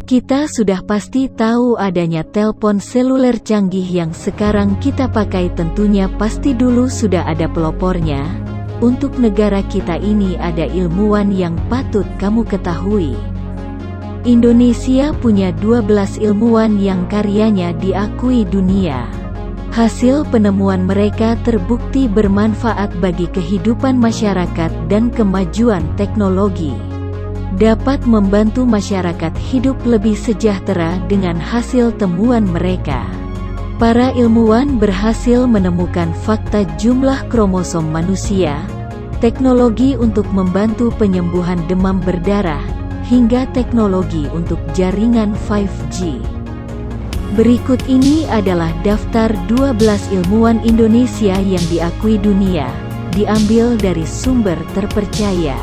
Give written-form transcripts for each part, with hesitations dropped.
Kita sudah pasti tahu adanya telepon seluler canggih yang sekarang kita pakai, tentunya pasti dulu sudah ada pelopornya. Untuk negara kita ini ada ilmuwan yang patut kamu ketahui. Indonesia punya 12 ilmuwan yang karyanya diakui dunia. Hasil penemuan mereka terbukti bermanfaat bagi kehidupan masyarakat dan kemajuan teknologi. Dapat membantu masyarakat hidup lebih sejahtera dengan hasil temuan mereka. Para ilmuwan berhasil menemukan fakta jumlah kromosom manusia, teknologi untuk membantu penyembuhan demam berdarah, hingga teknologi untuk jaringan 5G. Berikut ini adalah daftar 12 ilmuwan Indonesia yang diakui dunia, diambil dari sumber terpercaya.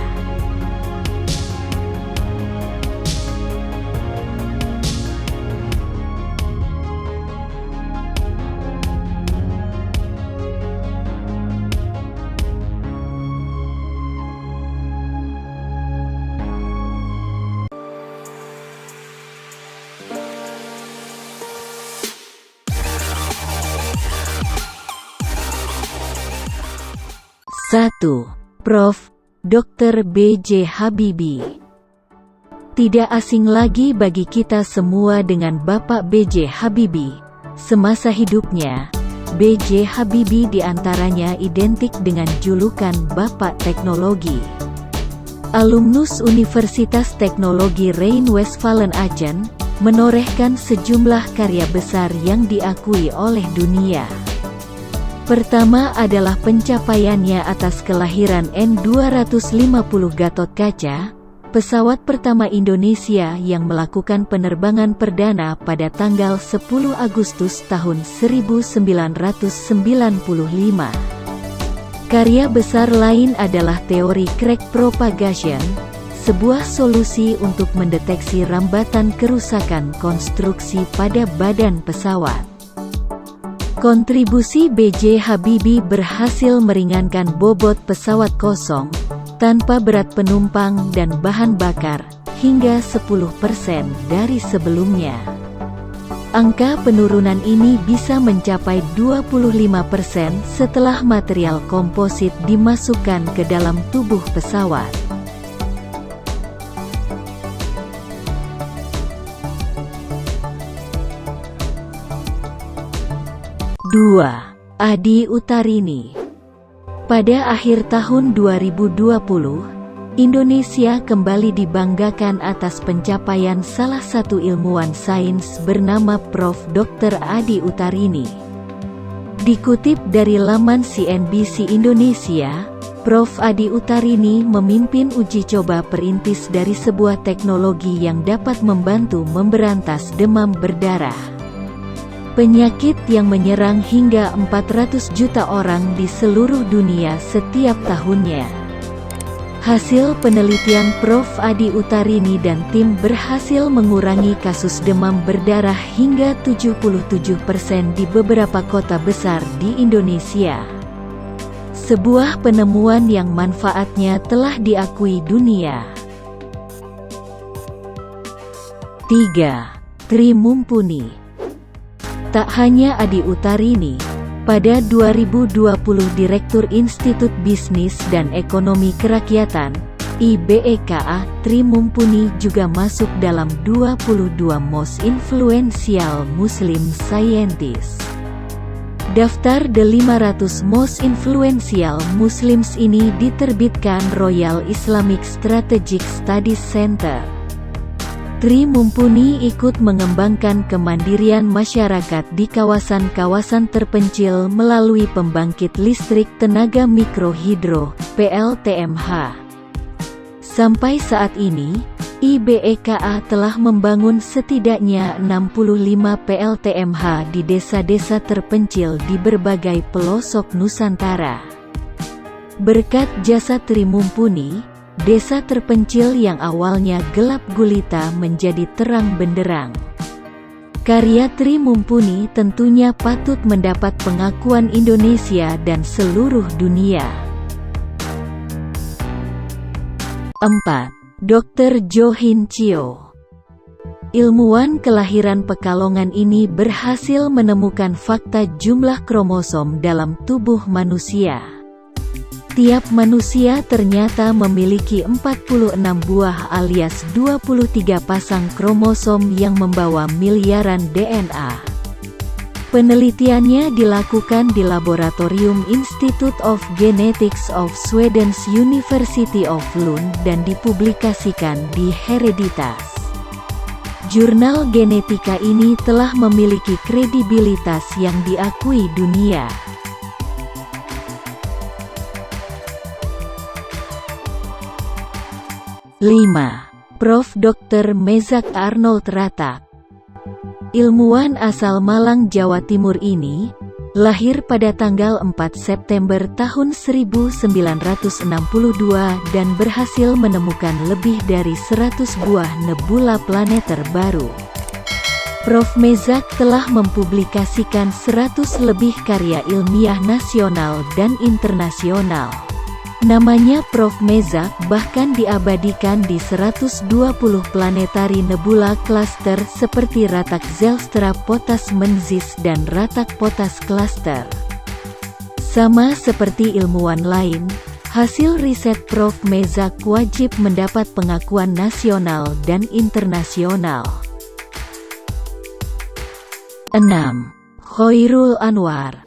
Satu, Prof. Dr. B.J. Habibie. Tidak asing lagi bagi kita semua dengan Bapak B.J. Habibie. Semasa hidupnya, B.J. Habibie diantaranya identik dengan julukan Bapak Teknologi. Alumnus Universitas Teknologi Rhine-Westfalen-Aachen, menorehkan sejumlah karya besar yang diakui oleh dunia. Pertama adalah pencapaiannya atas kelahiran N250 Gatot Kaca, pesawat pertama Indonesia yang melakukan penerbangan perdana pada tanggal 10 Agustus tahun 1995. Karya besar lain adalah teori crack propagation, sebuah solusi untuk mendeteksi rambatan kerusakan konstruksi pada badan pesawat. Kontribusi B.J. Habibie berhasil meringankan bobot pesawat kosong, tanpa berat penumpang dan bahan bakar, hingga 10% dari sebelumnya. Angka penurunan ini bisa mencapai 25% setelah material komposit dimasukkan ke dalam tubuh pesawat. Dua, Adi Utarini. Pada akhir tahun 2020, Indonesia kembali dibanggakan atas pencapaian salah satu ilmuwan sains bernama Prof. Dr. Adi Utarini. Dikutip dari laman CNBC Indonesia, Prof. Adi Utarini memimpin uji coba perintis dari sebuah teknologi yang dapat membantu memberantas demam berdarah. Penyakit yang menyerang hingga 400 juta orang di seluruh dunia setiap tahunnya. Hasil penelitian Prof. Adi Utarini dan tim berhasil mengurangi kasus demam berdarah hingga 77% di beberapa kota besar di Indonesia. Sebuah penemuan yang manfaatnya telah diakui dunia. 3. Tri Mumpuni. Tak hanya Adi Utarini, pada 2020 Direktur Institut Bisnis dan Ekonomi Kerakyatan, IBEKA, Tri Mumpuni juga masuk dalam 22 Most Influential Muslim Scientists. Daftar The 500 Most Influential Muslims ini diterbitkan Royal Islamic Strategic Studies Center. Tri Mumpuni ikut mengembangkan kemandirian masyarakat di kawasan-kawasan terpencil melalui pembangkit listrik tenaga mikrohidro, PLTMH. Sampai saat ini, IBEKA telah membangun setidaknya 65 PLTMH di desa-desa terpencil di berbagai pelosok Nusantara. Berkat jasa Tri Mumpuni, desa terpencil yang awalnya gelap gulita menjadi terang benderang. Karya Tri Mumpuni tentunya patut mendapat pengakuan Indonesia dan seluruh dunia. 4. Dr. Jo Hin Chio. Ilmuwan kelahiran Pekalongan ini berhasil menemukan fakta jumlah kromosom dalam tubuh manusia. Tiap manusia ternyata memiliki 46 buah alias 23 pasang kromosom yang membawa miliaran DNA. Penelitiannya dilakukan di Laboratorium Institute of Genetics of Sweden's University of Lund dan dipublikasikan di Hereditas. Jurnal genetika ini telah memiliki kredibilitas yang diakui dunia. Prof. Dr. Mezak Arnold Ratak. Ilmuwan asal Malang, Jawa Timur ini, lahir pada tanggal 4 September tahun 1962 dan berhasil menemukan lebih dari 100 buah nebula planet terbaru. Prof. Mezak telah mempublikasikan 100 lebih karya ilmiah nasional dan internasional. Namanya Prof. Mezak bahkan diabadikan di 120 planetari nebula cluster seperti Ratak Zelstra Potas Menzies dan Ratak Potas Cluster. Sama seperti ilmuwan lain, hasil riset Prof. Mezak wajib mendapat pengakuan nasional dan internasional. 6. Khoirul Anwar.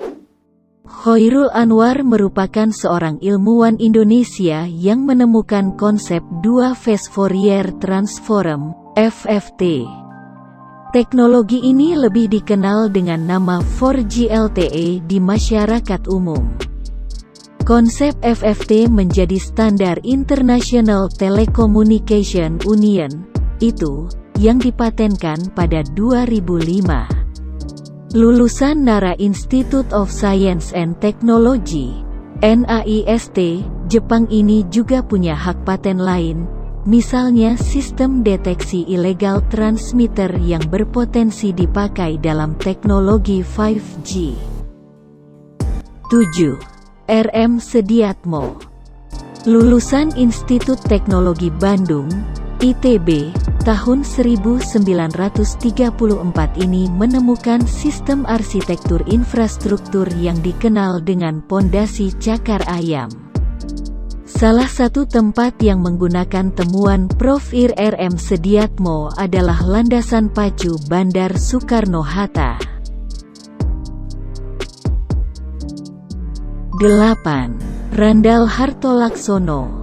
Khoirul Anwar merupakan seorang ilmuwan Indonesia yang menemukan konsep dua phase Fourier transform (FFT). Teknologi ini lebih dikenal dengan nama 4G LTE di masyarakat umum. Konsep FFT menjadi standar International Telecommunication Union, itu, yang dipatenkan pada 2005. Lulusan Nara Institute of Science and Technology, NAIST, Jepang ini juga punya hak paten lain, misalnya sistem deteksi ilegal transmitter yang berpotensi dipakai dalam teknologi 5G. 7. RM Sediatmo. Lulusan Institut Teknologi Bandung, ITB, tahun 1934 ini menemukan sistem arsitektur infrastruktur yang dikenal dengan pondasi cakar ayam. Salah satu tempat yang menggunakan temuan Prof. RM Sediatmo adalah landasan pacu Bandar Soekarno-Hatta. 8. Randall Hartolaksono.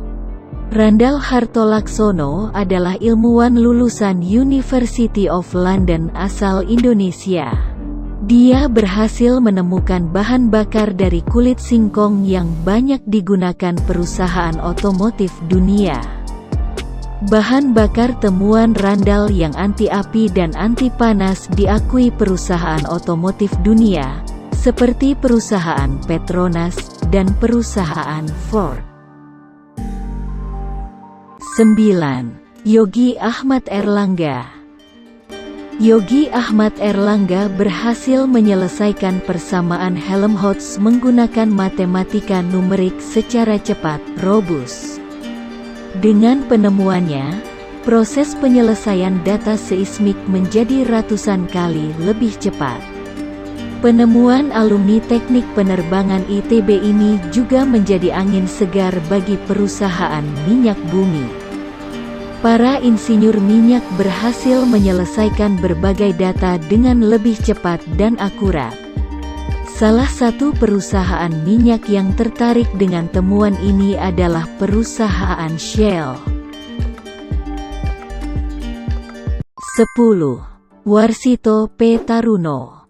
Randall Hartolaksono adalah ilmuwan lulusan University of London asal Indonesia. Dia berhasil menemukan bahan bakar dari kulit singkong yang banyak digunakan perusahaan otomotif dunia. Bahan bakar temuan Randall yang anti api dan anti panas diakui perusahaan otomotif dunia, seperti perusahaan Petronas dan perusahaan Ford. 9. Yogi Ahmad Erlangga. Yogi Ahmad Erlangga berhasil menyelesaikan persamaan Helmholtz menggunakan matematika numerik secara cepat, robust. Dengan penemuannya, proses penyelesaian data seismik menjadi ratusan kali lebih cepat. Penemuan alumni teknik penerbangan ITB ini juga menjadi angin segar bagi perusahaan minyak bumi. Para insinyur minyak berhasil menyelesaikan berbagai data dengan lebih cepat dan akurat. Salah satu perusahaan minyak yang tertarik dengan temuan ini adalah perusahaan Shell. 10. Warsito P. Taruno.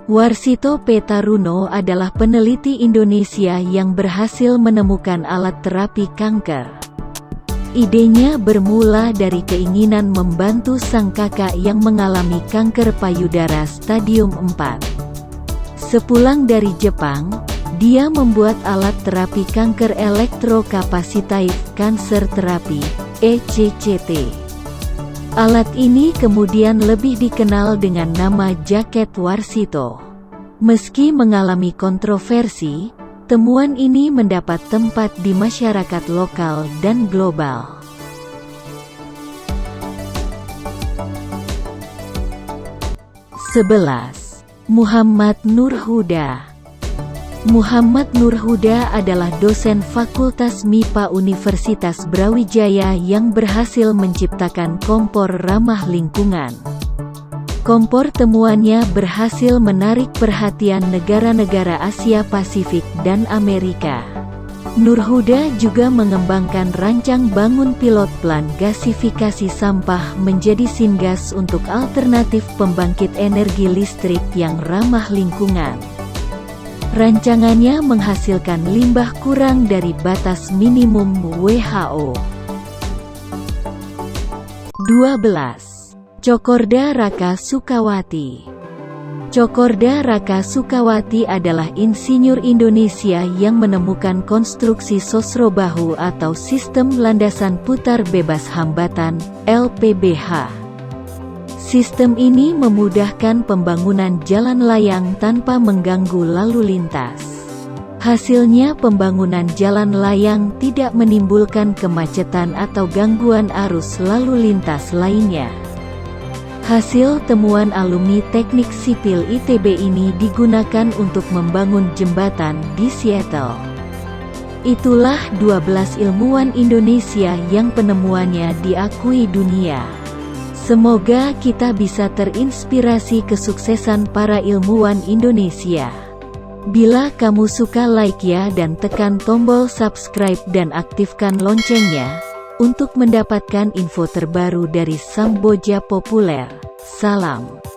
Warsito P. Taruno adalah peneliti Indonesia yang berhasil menemukan alat terapi kanker. Idenya bermula dari keinginan membantu sang kakak yang mengalami kanker payudara stadium 4. Sepulang dari Jepang, dia membuat alat terapi kanker elektrokapasitif cancer therapy, ECCT. Alat ini kemudian lebih dikenal dengan nama jaket Warsito. Meski mengalami kontroversi, temuan ini mendapat tempat di masyarakat lokal dan global. 11. Muhammad Nur Huda. Muhammad Nur Huda adalah dosen Fakultas MIPA Universitas Brawijaya yang berhasil menciptakan kompor ramah lingkungan. Kompor temuannya berhasil menarik perhatian negara-negara Asia Pasifik dan Amerika. Nur Huda juga mengembangkan rancang bangun pilot plant gasifikasi sampah menjadi syngas untuk alternatif pembangkit energi listrik yang ramah lingkungan. Rancangannya menghasilkan limbah kurang dari batas minimum WHO. 12. Cokorda Raka Sukawati. Cokorda Raka Sukawati adalah insinyur Indonesia yang menemukan konstruksi sosrobahu atau sistem landasan putar bebas hambatan, LPBH. Sistem ini memudahkan pembangunan jalan layang tanpa mengganggu lalu lintas. Hasilnya pembangunan jalan layang tidak menimbulkan kemacetan atau gangguan arus lalu lintas lainnya. Hasil temuan alumni Teknik Sipil ITB ini digunakan untuk membangun jembatan di Seattle. Itulah 12 ilmuwan Indonesia yang penemuannya diakui dunia. Semoga kita bisa terinspirasi kesuksesan para ilmuwan Indonesia. Bila kamu suka, like ya dan tekan tombol subscribe dan aktifkan loncengnya untuk mendapatkan info terbaru dari Samboja Populer. Salam.